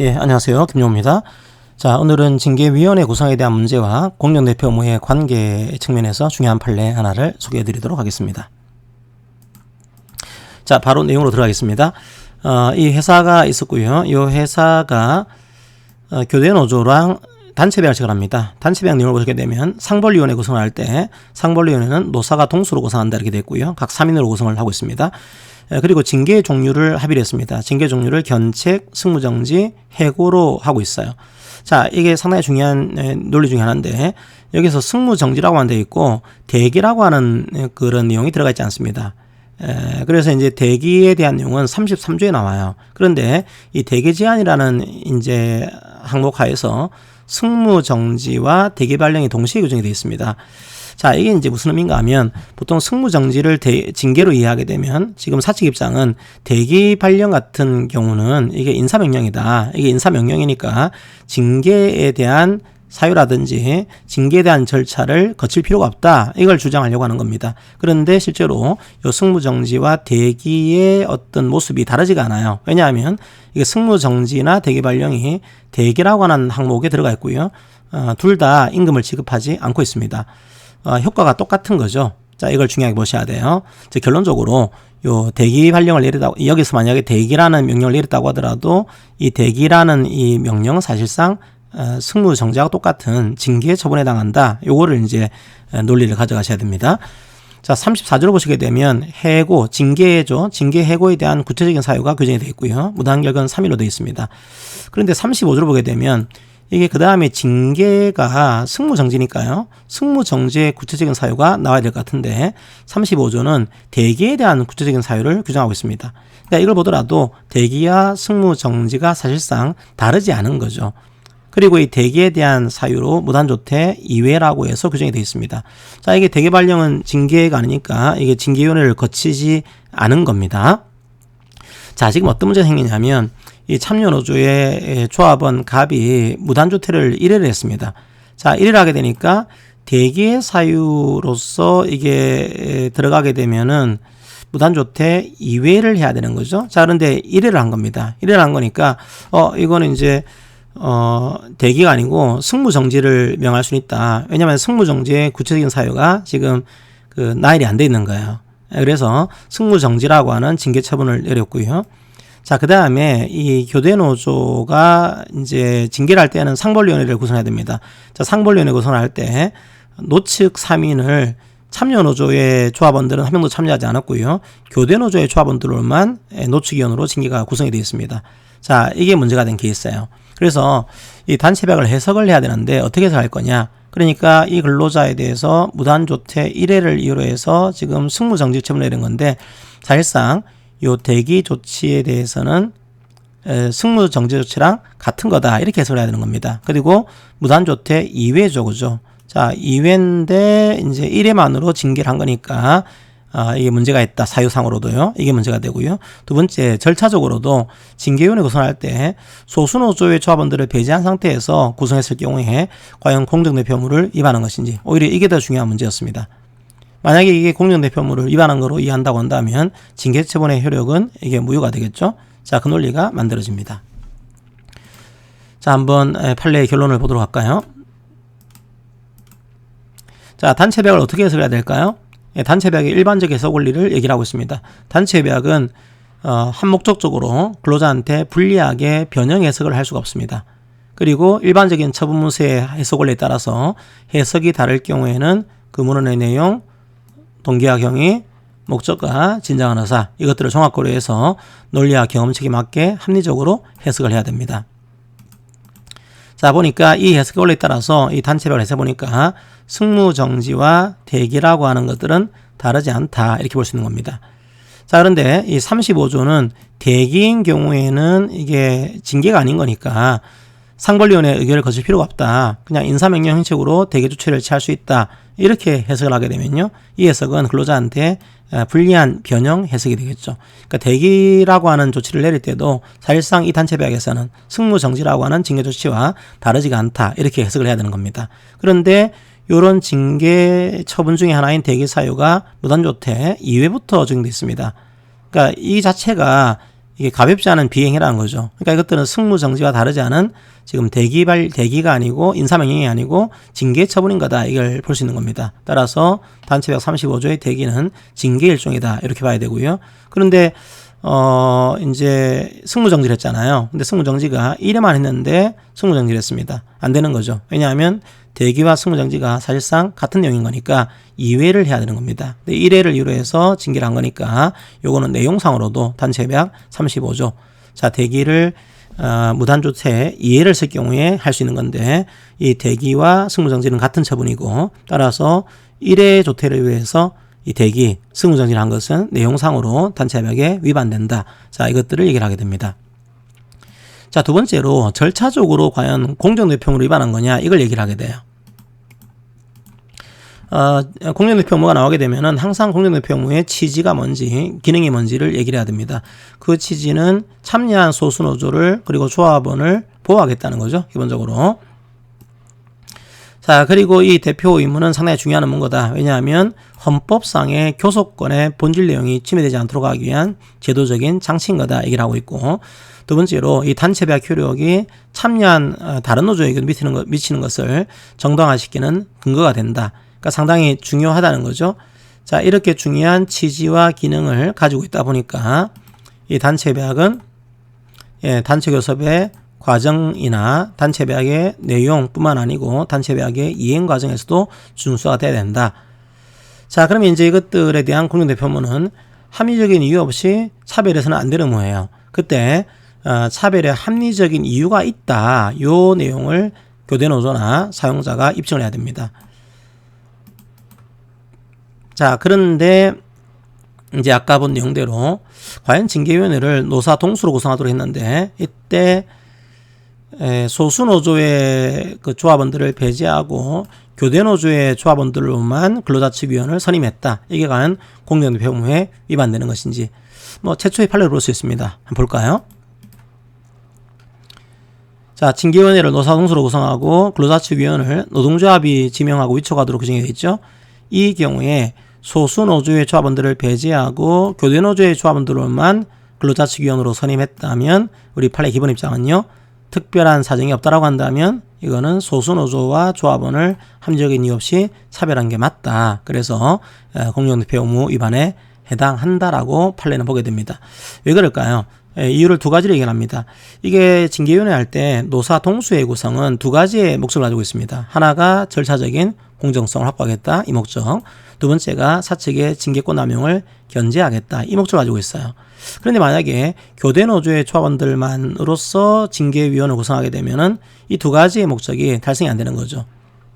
예, 안녕하세요. 김용호입니다. 자, 오늘은 징계위원회 구성에 대한 문제와 공정대표 의무의 관계 측면에서 중요한 판례 하나를 소개해 드리도록 하겠습니다. 자, 바로 내용으로 들어가겠습니다. 이 회사가 있었고요. 이 회사가 교대노조랑 단체배약을 체결합니다. 단체배약 내용을 보게 되면 상벌위원회 구성을 할 때 상벌위원회는 노사가 동수로 구성한다 이렇게 되어 있고요. 각 3인으로 구성을 하고 있습니다. 그리고 징계 종류를 합의를 했습니다. 징계 종류를 견책, 승무정지, 해고로 하고 있어요. 자, 이게 상당히 중요한 논리 중에 하나인데 여기서 승무정지라고 하는 데 있고 대기라고 하는 그런 내용이 들어가 있지 않습니다. 그래서 이제 대기에 대한 내용은 33조에 나와요. 그런데 이 대기 제한이라는 이제 항목 하에서 승무정지와 대기 발령이 동시에 규정이 되어 있습니다. 자, 이게 이제 무슨 의미인가 하면 보통 승무정지를 징계로 이해하게 되면 지금 사측 입장은 대기 발령 같은 경우는 이게 인사명령이다. 이게 인사명령이니까 징계에 대한 사유라든지 징계에 대한 절차를 거칠 필요가 없다. 이걸 주장하려고 하는 겁니다. 그런데 실제로 이 승무정지와 대기의 어떤 모습이 다르지가 않아요. 왜냐하면 이게 승무정지나 대기 발령이 대기라고 하는 항목에 들어가 있고요. 둘 다 임금을 지급하지 않고 있습니다. 효과가 똑같은 거죠. 자, 이걸 중요하게 보셔야 돼요. 즉, 결론적으로 요 대기 발령을 내렸다고, 여기서 만약에 대기라는 명령을 내렸다고 하더라도 이 대기라는 이 명령은 사실상 승무정지하고 똑같은 징계 처분에 해당한다. 요거를 이제 논리를 가져가셔야 됩니다. 자, 34조를 보시게 되면 해고, 징계죠. 징계 해고에 대한 구체적인 사유가 규정이 되어 있고요. 무단결근 3일로 되어 있습니다. 그런데 35조를 보게 되면 이게 그 다음에 징계가 승무정지니까요. 승무정지의 구체적인 사유가 나와야 될 것 같은데 35조는 대기에 대한 구체적인 사유를 규정하고 있습니다. 그러니까 이걸 보더라도 대기와 승무정지가 사실상 다르지 않은 거죠. 그리고 이 대기에 대한 사유로 무단조퇴 이외라고 해서 규정이 되어 있습니다. 자, 이게 대기 발령은 징계가 아니니까 이게 징계위원회를 거치지 않은 겁니다. 자, 지금 어떤 문제가 생기냐면 이 참여노조의 조합원 갑이 무단조퇴를 1회를 했습니다. 자, 1회를 하게 되니까 대기의 사유로서 이게 들어가게 되면은 무단조퇴 2회를 해야 되는 거죠. 자, 그런데 1회를 한 겁니다. 1회를 한 거니까 이거는 이제 대기가 아니고 승무정지를 명할 수는 있다. 왜냐하면 승무정지의 구체적인 사유가 지금 그 나열이 안 돼 있는 거예요. 그래서 승무정지라고 하는 징계 처분을 내렸고요. 자, 그 다음에 이 교대노조가 이제 징계를 할 때는 상벌위원회를 구성해야 됩니다. 자, 상벌위원회 구성을 할 때 노측 3인을 참여노조의 조합원들은 한 명도 참여하지 않았고요. 교대노조의 조합원들로만 노측위원으로 징계가 구성이 되어 있습니다. 자, 이게 문제가 된 케이스예요. 그래서 이 단체배약을 해석을 해야 되는데 어떻게 해석할 거냐. 그러니까 이 근로자에 대해서 무단조퇴 1회를 이유로 해서 지금 승무정지 처분을 내린 건데 사실상 요 대기 조치에 대해서는 승무정지 조치랑 같은 거다. 이렇게 해석을 해야 되는 겁니다. 그리고 무단조퇴 2회죠. 그죠? 자, 2회인데 이제 1회만으로 징계를 한 거니까 이게 문제가 있다. 사유상으로도요. 이게 문제가 되고요. 두 번째, 절차적으로도 징계위원회 구성할 때 소수노조의 조합원들을 배제한 상태에서 구성했을 경우에 과연 공정대표무를 위반한 것인지 오히려 이게 더 중요한 문제였습니다. 만약에 이게 공정대표무를 위반한 거로 이해한다고 한다면 징계처분의 효력은 이게 무효가 되겠죠. 자, 그 논리가 만들어집니다. 자, 한번 판례의 결론을 보도록 할까요? 자, 단체배약을 어떻게 해석해야 될까요? 단체배약의 일반적 해석 원리를 얘기를 하고 있습니다. 단체배약은 한목적적으로 근로자한테 불리하게 변형 해석을 할 수가 없습니다. 그리고 일반적인 처분문서의 해석 원리에 따라서 해석이 다를 경우에는 그 문헌의 내용, 동기와 경위, 목적과 진정한 의사 이것들을 종합 고려해서 논리와 경험칙에 맞게 합리적으로 해석을 해야 됩니다. 자, 보니까 이 해석 원리에 따라서 이 단체배약을 해석해보니까 승무정지와 대기라고 하는 것들은 다르지 않다 이렇게 볼 수 있는 겁니다. 자, 그런데 이 35조는 대기인 경우에는 이게 징계가 아닌 거니까 상벌위원회 의결을 거칠 필요가 없다. 그냥 인사명령 형식으로 대기 조치를 취할 수 있다. 이렇게 해석을 하게 되면요. 이 해석은 근로자한테 불리한 변형 해석이 되겠죠. 그러니까 대기라고 하는 조치를 내릴 때도 사실상 이 단체배약에서는 승무정지라고 하는 징계 조치와 다르지가 않다. 이렇게 해석을 해야 되는 겁니다. 그런데 이런 징계 처분 중에 하나인 대기 사유가 무단조퇴 2회부터 적용되어 있습니다. 그러니까 이 자체가 이게 가볍지 않은 비행이라는 거죠. 그러니까 이것들은 승무정지와 다르지 않은 지금 대기가 아니고 인사명령이 아니고 징계 처분인 거다. 이걸 볼 수 있는 겁니다. 따라서 단체벽 35조의 대기는 징계 일종이다. 이렇게 봐야 되고요. 그런데 이제 승무정지를 했잖아요. 근데 승무정지가 1회만 했는데 승무정지를 했습니다. 안 되는 거죠. 왜냐하면 대기와 승무정지가 사실상 같은 내용인 거니까 2회를 해야 되는 겁니다. 1회를 이유로 해서 징계를 한 거니까 요거는 내용상으로도 단체벽 35조. 자, 대기를 무단조퇴 2회를 쓸 경우에 할 수 있는 건데 이 대기와 승무정지는 같은 처분이고 따라서 1회 조퇴를 위해서 이 대기, 승무정지를 한 것은 내용상으로 단체벽에 위반된다. 자, 이것들을 얘기를 하게 됩니다. 자, 두 번째로 절차적으로 과연 공정노예표무를 위반한 거냐 이걸 얘기를 하게 돼요. 공정노예표무가 나오게 되면은 항상 공정노예표무의 취지가 뭔지 기능이 뭔지를 얘기를 해야 됩니다. 그 취지는 참여한 소수노조를 그리고 조합원을 보호하겠다는 거죠. 기본적으로. 자, 그리고 이 대표 의무는 상당히 중요한 문거다. 왜냐하면 헌법상의 교섭권의 본질 내용이 침해되지 않도록 하기 위한 제도적인 장치인 거다 얘기를 하고 있고, 두 번째로 이 단체배학 효력이 참여한 다른 노조에게 미치는 것을 정당화시키는 근거가 된다. 그러니까 상당히 중요하다는 거죠. 자, 이렇게 중요한 취지와 기능을 가지고 있다 보니까 이 단체배학은 단체교섭의 과정이나 단체배학의 내용뿐만 아니고 단체배학의 이행 과정에서도 준수가 돼야 된다. 자, 그러면 이제 이것들에 대한 공정노예표무는 합리적인 이유 없이 차별해서는 안 되는 의무예요. 그때 차별의 합리적인 이유가 있다. 요 내용을 교대노조나 사용자가 입증을 해야 됩니다. 자, 그런데 이제 아까 본 내용대로 과연 징계위원회를 노사 동수로 구성하도록 했는데 이때 소수노조의 그 조합원들을 배제하고 교대노조의 조합원들로만 근로자측위원을 선임했다. 이게 과연 공정노예표무에 위반되는 것인지 최초의 판례로 볼 수 있습니다. 한번 볼까요? 자, 징계위원회를 노사 동수로 구성하고 근로자측위원을 노동조합이 지명하고 위촉하도록 규정이 되어 있죠. 이 경우에 소수노조의 조합원들을 배제하고 교대노조의 조합원들로만 근로자측위원으로 선임했다면 우리 판례 기본 입장은요. 특별한 사정이 없다라고 한다면 이거는 소수노조와 조합원을 합리적인 이유 없이 차별한 게 맞다. 그래서 공정노예표 의무 위반에 해당한다라고 판례는 보게 됩니다. 왜 그럴까요? 이유를 두 가지로 얘기합니다. 이게 징계위원회 할 때 노사 동수의 구성은 두 가지의 목적을 가지고 있습니다. 하나가 절차적인 공정성을 확보하겠다. 이 목적. 두 번째가 사측의 징계권 남용을 견제하겠다. 이 목적을 가지고 있어요. 그런데 만약에 교대노조의 조합원들만으로서 징계위원을 구성하게 되면은 이 두 가지의 목적이 달성이 안 되는 거죠.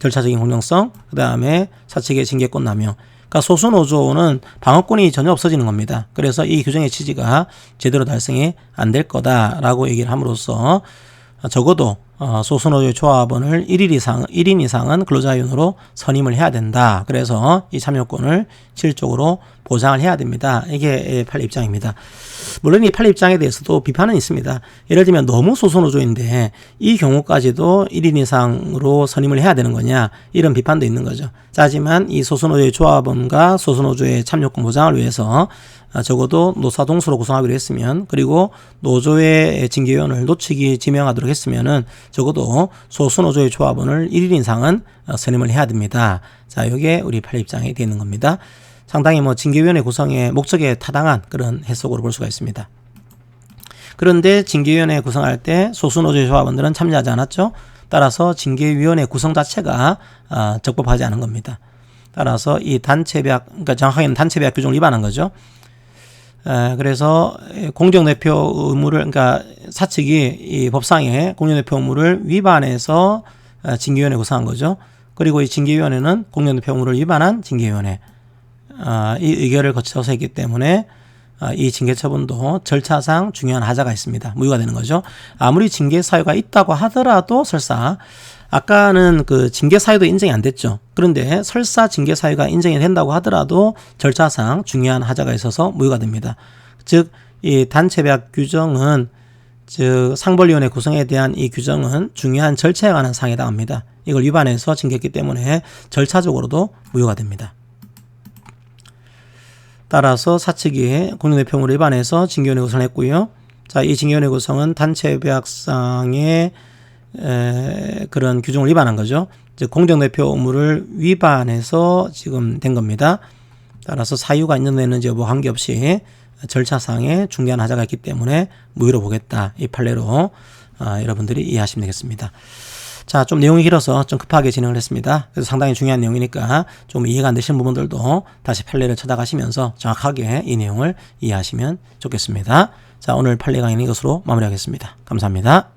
절차적인 공정성, 그 다음에 사측의 징계권 남용. 그러니까 소수노조는 방어권이 전혀 없어지는 겁니다. 그래서 이 규정의 취지가 제대로 달성이 안 될 거다라고 얘기를 함으로써 적어도 소수노조의 조합원을 1인 이상은 근로자위원으로 선임을 해야 된다. 그래서 이 참여권을 실질적으로 보장을 해야 됩니다. 이게 판례 입장입니다. 물론 이 판례 입장에 대해서도 비판은 있습니다. 예를 들면 너무 소수노조인데 이 경우까지도 1인 이상으로 선임을 해야 되는 거냐 이런 비판도 있는 거죠. 하지만 이 소수노조의 조합원과 소수노조의 참여권 보장을 위해서 적어도 노사 동수로 구성하기로 했으면 그리고 노조의 징계위원을 노측이 지명하도록 했으면은 적어도 소수노조의 조합원을 1인 이상은 선임을 해야 됩니다. 자, 이게 우리 판례 입장에 되어 있는 겁니다. 상당히 징계위원회 구성의 목적에 타당한 그런 해석으로 볼 수가 있습니다. 그런데 징계위원회 구성할 때 소수노조의 조합원들은 참여하지 않았죠. 따라서 징계위원회 구성 자체가 적법하지 않은 겁니다. 따라서 이 단체배학, 그러니까 정확하게는 단체배학 규정을 위반한 거죠. 그래서 공정노예표 의무를, 그러니까 사측이 이 법상의 공정노예표 의무를 위반해서 징계위원회 구성한 거죠. 그리고 이 징계위원회는 공정노예표 의무를 위반한 징계위원회. 이 의결을 거쳐서 했기 때문에 이 징계 처분도 절차상 중요한 하자가 있습니다. 무효가 되는 거죠. 아무리 징계 사유가 있다고 하더라도 설사 아까는 그 징계 사유도 인정이 안 됐죠. 그런데 설사 징계 사유가 인정이 된다고 하더라도 절차상 중요한 하자가 있어서 무효가 됩니다. 즉, 이 단체배학 규정은 즉 상벌위원회 구성에 대한 이 규정은 중요한 절차에 관한 사항에 해당합니다. 이걸 위반해서 징계했기 때문에 절차적으로도 무효가 됩니다. 따라서 사측이 공정노예표무를 위반해서 징계위원회 구성을 했고요. 자, 이 징계위원회 구성은 단체 계약상의 그런 규정을 위반한 거죠. 즉 공정대표 의무를 위반해서 지금 된 겁니다. 따라서 사유가 있는 데는 여부 관계없이 절차상에 중대한 하자가 있기 때문에 무효로 보겠다. 이 판례로 여러분들이 이해하시면 되겠습니다. 자, 좀 내용이 길어서 좀 급하게 진행을 했습니다. 그래서 상당히 중요한 내용이니까 좀 이해가 안 되시는 부분들도 다시 판례를 찾아가시면서 정확하게 이 내용을 이해하시면 좋겠습니다. 자, 오늘 판례 강의는 이것으로 마무리하겠습니다. 감사합니다.